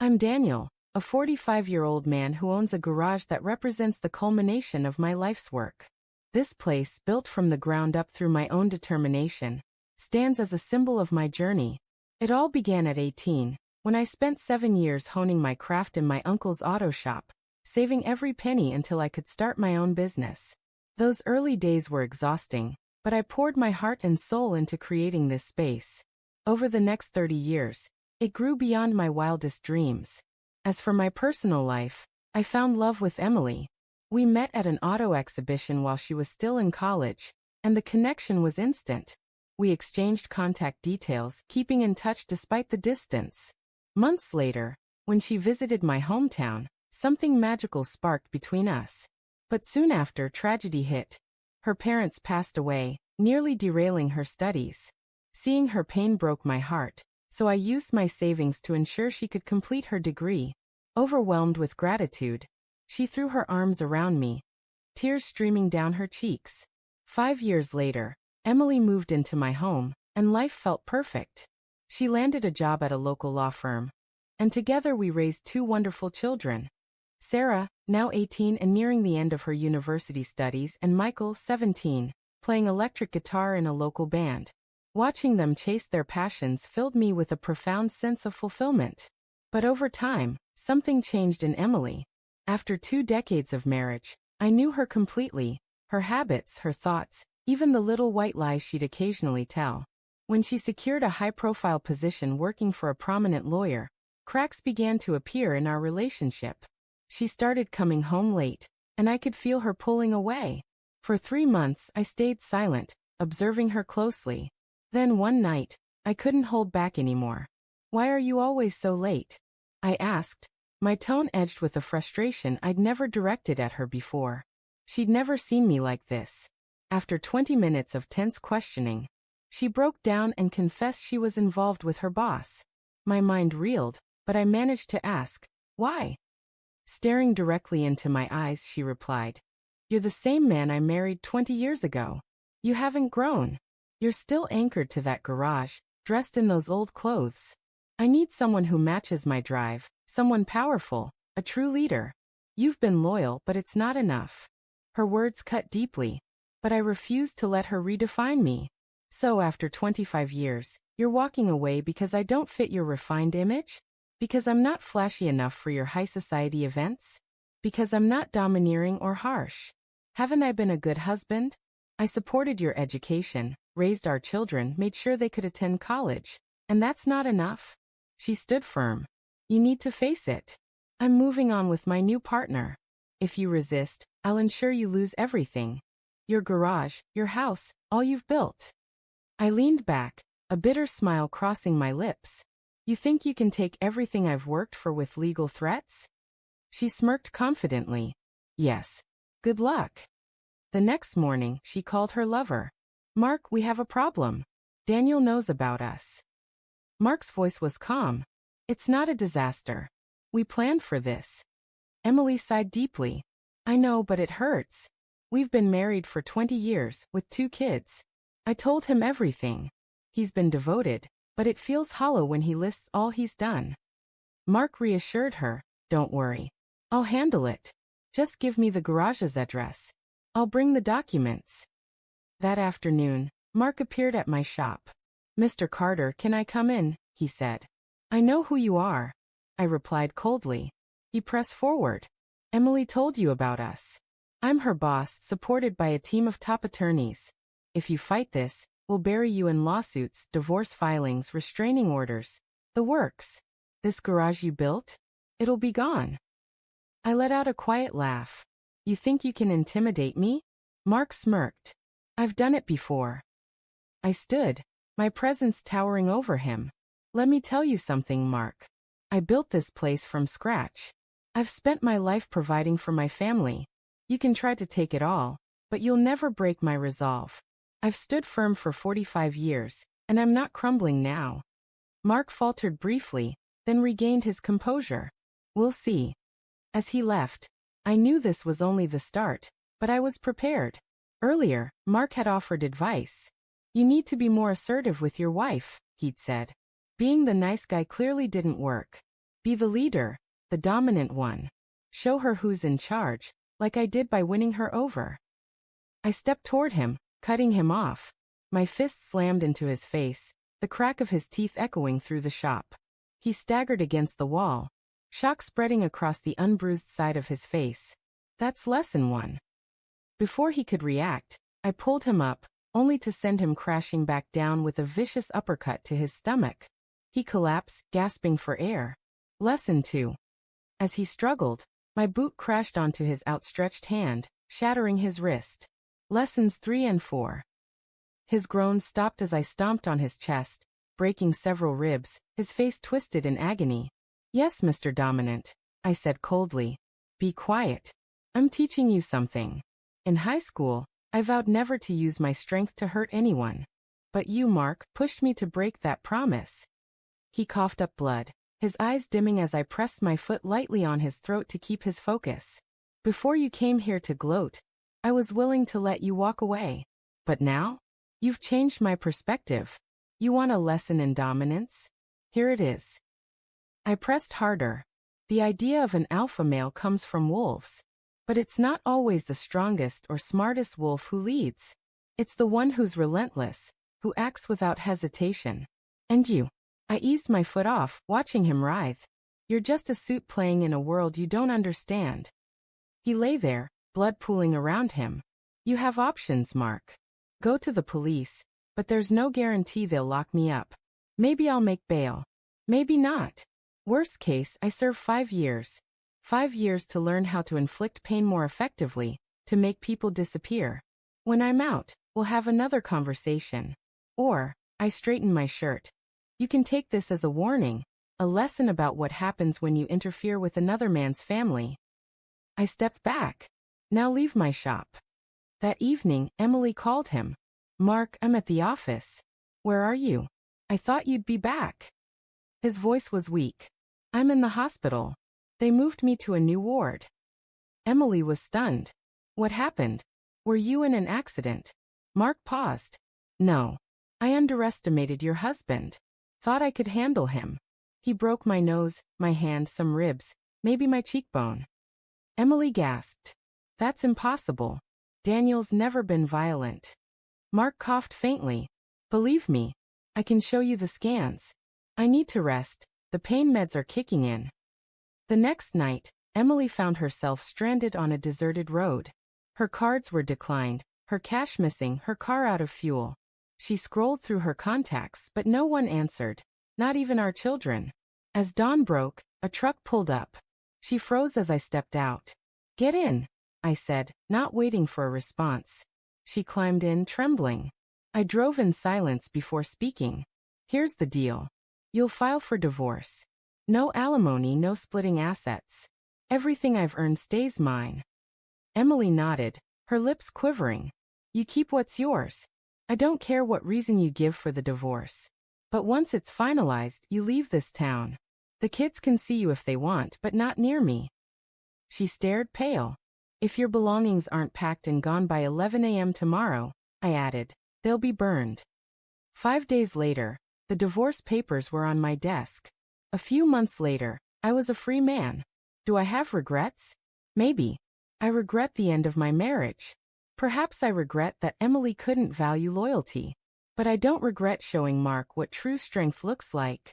I'm Daniel, a 45-year-old man who owns a garage that represents the culmination of my life's work. This place, built from the ground up through my own determination, stands as a symbol of my journey. It all began at 18, when I spent 7 years honing my craft in my uncle's auto shop, saving every penny until I could start my own business. Those early days were exhausting, but I poured my heart and soul into creating this space. Over the next 30 years, it grew beyond my wildest dreams. As for my personal life, I found love with Emily. We met at an auto exhibition while she was still in college, and the connection was instant. We exchanged contact details, keeping in touch despite the distance. Months later, when she visited my hometown, something magical sparked between us. But soon after, tragedy hit. Her parents passed away, nearly derailing her studies. Seeing her pain broke my heart, so I used my savings to ensure she could complete her degree. Overwhelmed with gratitude, she threw her arms around me, tears streaming down her cheeks. 5 years later, Emily moved into my home, and life felt perfect. She landed a job at a local law firm, and together we raised 2 wonderful children. Sarah, now 18 and nearing the end of her university studies, and Michael, 17, playing electric guitar in a local band. Watching them chase their passions filled me with a profound sense of fulfillment. But over time, something changed in Emily. After 2 decades of marriage, I knew her completely, her habits, her thoughts, even the little white lies she'd occasionally tell. When she secured a high-profile position working for a prominent lawyer, cracks began to appear in our relationship. She started coming home late, and I could feel her pulling away. For 3 months, I stayed silent, observing her closely. Then one night, I couldn't hold back anymore. "Why are you always so late?" I asked, my tone edged with a frustration I'd never directed at her before. She'd never seen me like this. After 20 minutes of tense questioning, she broke down and confessed she was involved with her boss. My mind reeled, but I managed to ask, "Why?" Staring directly into my eyes, she replied, "You're the same man I married 20 years ago. You haven't grown. You're still anchored to that garage, dressed in those old clothes. I need someone who matches my drive, someone powerful, a true leader. You've been loyal, but it's not enough." Her words cut deeply, but I refused to let her redefine me. "So after 25 years, you're walking away because I don't fit your refined image? Because I'm not flashy enough for your high society events? Because I'm not domineering or harsh? Haven't I been a good husband? I supported your education, raised our children, made sure they could attend college. And that's not enough?" She stood firm. "You need to face it. I'm moving on with my new partner. If you resist, I'll ensure you lose everything. Your garage, your house, all you've built." I leaned back, a bitter smile crossing my lips. "You think you can take everything I've worked for with legal threats?" She smirked confidently. "Yes. Good luck." The next morning, she called her lover. "Mark, we have a problem. Daniel knows about us." Mark's voice was calm. "It's not a disaster. We planned for this." Emily sighed deeply. "I know, but it hurts. We've been married for 20 years, with 2 kids. I told him everything. He's been devoted, but it feels hollow when he lists all he's done." Mark reassured her, "Don't worry. I'll handle it. Just give me the garage's address. I'll bring the documents." That afternoon, Mark appeared at my shop. "Mr. Carter, can I come in?" he said. "I know who you are," I replied coldly. He pressed forward. "Emily told you about us. I'm her boss, supported by a team of top attorneys. If you fight this, we'll bury you in lawsuits, divorce filings, restraining orders. The works. This garage you built? It'll be gone." I let out a quiet laugh. "You think you can intimidate me?" Mark smirked. "I've done it before." I stood, my presence towering over him. "Let me tell you something, Mark. I built this place from scratch. I've spent my life providing for my family. You can try to take it all, but you'll never break my resolve. I've stood firm for 45 years, and I'm not crumbling now." Mark faltered briefly, then regained his composure. "We'll see." As he left, I knew this was only the start, but I was prepared. Earlier, Mark had offered advice. "You need to be more assertive with your wife," he'd said. Being the nice guy clearly didn't work. Be the leader, the dominant one. Show her who's in charge, like I did by winning her over. I stepped toward him, cutting him off. My fist slammed into his face, the crack of his teeth echoing through the shop. He staggered against the wall, shock spreading across the unbruised side of his face. That's lesson one. Before he could react, I pulled him up, only to send him crashing back down with a vicious uppercut to his stomach. He collapsed, gasping for air. Lesson 2. As he struggled, my boot crashed onto his outstretched hand, shattering his wrist. Lessons 3 and 4. His groans stopped as I stomped on his chest, breaking several ribs, his face twisted in agony. Yes, Mr. Dominant, I said coldly. Be quiet. I'm teaching you something. In high school, I vowed never to use my strength to hurt anyone. But you, Mark, pushed me to break that promise. He coughed up blood, his eyes dimming as I pressed my foot lightly on his throat to keep his focus. Before you came here to gloat, I was willing to let you walk away. But now? You've changed my perspective. You want a lesson in dominance? Here it is. I pressed harder. The idea of an alpha male comes from wolves. But it's not always the strongest or smartest wolf who leads. It's the one who's relentless, who acts without hesitation. And you. I eased my foot off, watching him writhe. You're just a suit playing in a world you don't understand. He lay there, blood pooling around him. You have options, Mark. Go to the police, but there's no guarantee they'll lock me up. Maybe I'll make bail. Maybe not. Worst case, I serve 5 years. 5 years to learn how to inflict pain more effectively, to make people disappear. When I'm out, we'll have another conversation. Or, I straighten my shirt. You can take this as a warning, a lesson about what happens when you interfere with another man's family. I stepped back. Now leave my shop. That evening, Emily called him. Mark, I'm at the office. Where are you? I thought you'd be back. His voice was weak. I'm in the hospital. They moved me to a new ward. Emily was stunned. What happened? Were you in an accident? Mark paused. No. I underestimated your husband. Thought I could handle him. He broke my nose, my hand, some ribs, maybe my cheekbone. Emily gasped. That's impossible. Daniel's never been violent. Mark coughed faintly. Believe me, I can show you the scans. I need to rest. The pain meds are kicking in. The next night, Emily found herself stranded on a deserted road. Her cards were declined, her cash missing, her car out of fuel. She scrolled through her contacts, but no one answered, not even our children. As dawn broke, a truck pulled up. She froze as I stepped out. Get in, I said, not waiting for a response. She climbed in, trembling. I drove in silence before speaking. Here's the deal. You'll file for divorce. No alimony, no splitting assets. Everything I've earned stays mine. Emily nodded, her lips quivering. You keep what's yours. I don't care what reason you give for the divorce. But once it's finalized, you leave this town. The kids can see you if they want, but not near me. She stared, pale. If your belongings aren't packed and gone by 11 a.m. tomorrow, I added, they'll be burned. 5 days later, the divorce papers were on my desk. A few months later, I was a free man. Do I have regrets? Maybe. I regret the end of my marriage. Perhaps I regret that Emily couldn't value loyalty. But I don't regret showing Mark what true strength looks like.